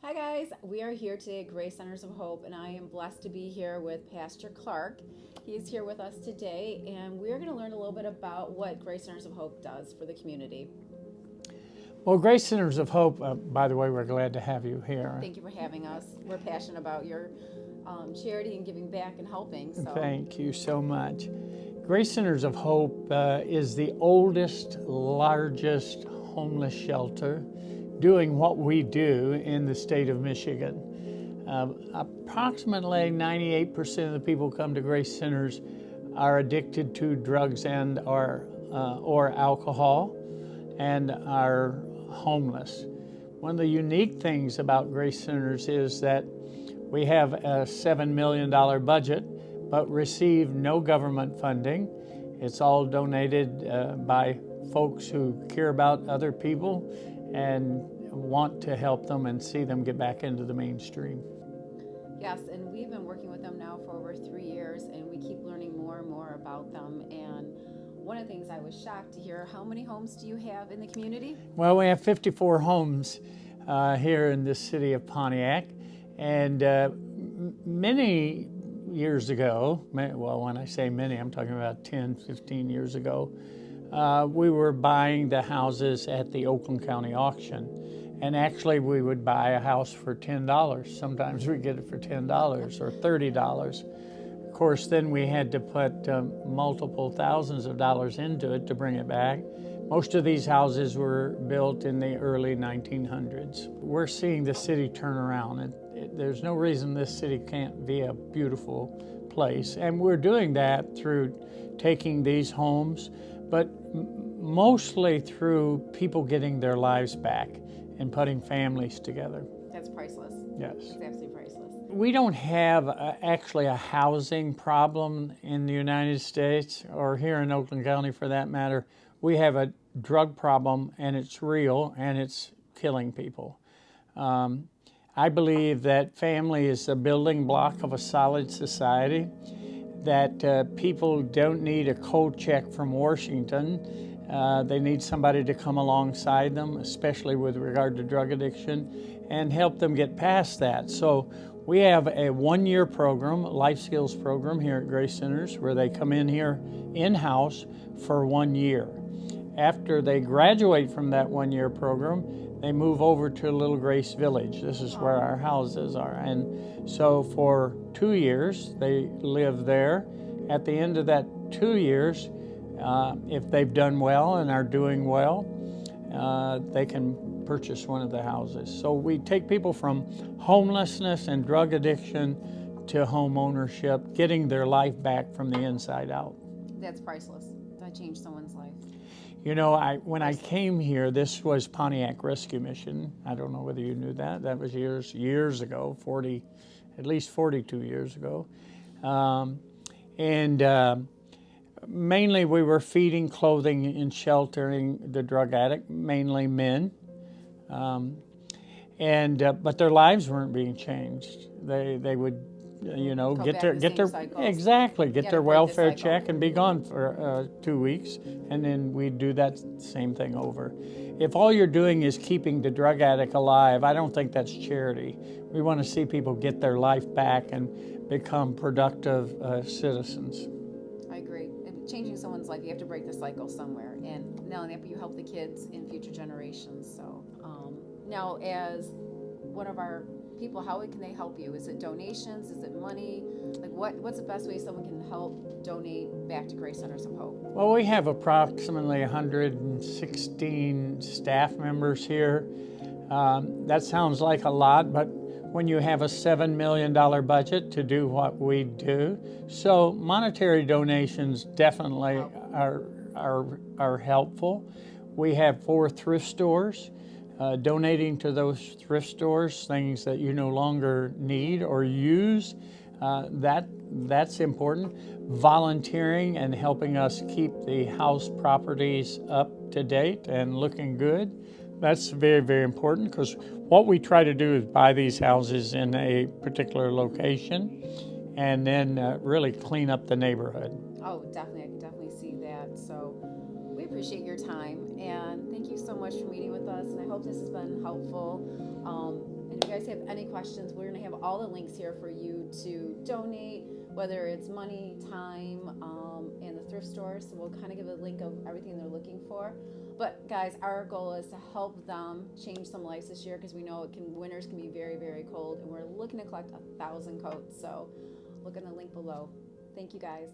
Hi guys, we are here today at Grace Centers of Hope, and I am blessed to be here with Pastor Clark. He is here with us today, and we're going to learn a little bit about what Grace Centers of Hope does for the community. Well, Grace Centers of Hope, by the way, we're glad to have you here. Thank you for having us. We're passionate about your charity and giving back and helping. So. Thank you so much. Grace Centers of Hope is the oldest, largest homeless shelter doing what we do in the state of Michigan. Approximately 98% of the people who come to Grace Centers are addicted to drugs and or alcohol and are homeless. One of the unique things about Grace Centers is that we have a $7 million budget, but receive no government funding. It's all donated by folks who care about other people and want to help them and see them get back into the mainstream. Yes, and we've been working with them now for over 3 years, and we keep learning more and more about them. And one of the things I was shocked to hear, how many homes do you have in the community? Well, we have 54 homes here in the city of Pontiac, and many years ago, well, when I say many, I'm talking about 10, 15 years ago, we were buying the houses at the Oakland County auction. And actually, we would buy a house for $10. Sometimes we get it for $10 or $30. Of course, then we had to put multiple thousands of dollars into it to bring it back. Most of these houses were built in the early 1900s. We're seeing the city turn around. There's no reason this city can't be a beautiful place. And we're doing that through taking these homes, but mostly through people getting their lives back and putting families together. That's priceless. Yes. It's absolutely priceless. We don't have actually a housing problem in the United States, or here in Oakland County for that matter. We have a drug problem, and it's real, and it's killing people. I believe that family is the building block of a solid society, that people don't need a cold check from Washington. They need somebody to come alongside them, especially with regard to drug addiction, and help them get past that. So we have a one-year program, a life skills program here at Grace Centers, where they come in here in-house for 1 year. After they graduate from that one-year program, they move over to Little Grace Village. This is where our houses are. And so for 2 years, they live there. At the end of that 2 years, if they've done well and are doing well, they can purchase one of the houses. So we take people from homelessness and drug addiction to home ownership, getting their life back from the inside out. That's priceless. That changed someone's life. You know, when I came here, this was Pontiac Rescue Mission. I don't know whether you knew that. That was years ago, at least 42 years ago. Mainly we were feeding, clothing, and sheltering the drug addict, mainly men. But their lives weren't being changed. They would, get their welfare check and be gone for 2 weeks, and then we'd do that same thing over. If all you're doing is keeping the drug addict alive, I don't think that's charity. We want to see people get their life back and become productive citizens. I agree. Changing someone's life, you have to break the cycle somewhere, and not only that, but you help the kids in future generations. So now, as one of our people, how can they help you? Is it donations? Is it money? Like what's the best way someone can help donate back to Grace Centers of Hope? Well, we have approximately 116 staff members here. That sounds like a lot, but when you have a $7 million budget to do what we do, so monetary donations definitely are helpful. We have 4 thrift stores. Donating to those thrift stores things that you no longer need or use, that's important. Volunteering and helping us keep the house properties up to date and looking good, that's very, very important, because what we try to do is buy these houses in a particular location and then really clean up the neighborhood. Oh, definitely. I can definitely see that. So we appreciate your time, and thank you so much for meeting with us, and I hope this has been helpful. And And if you guys have any questions, we're going to have all the links here for you to donate, whether it's money, time, and the thrift store. So we'll kind of give a link of everything they're looking for. But guys, our goal is to help them change some lives this year, because we know winters can be very, very cold, and we're looking to collect 1,000 coats. So look in the link below. Thank you guys.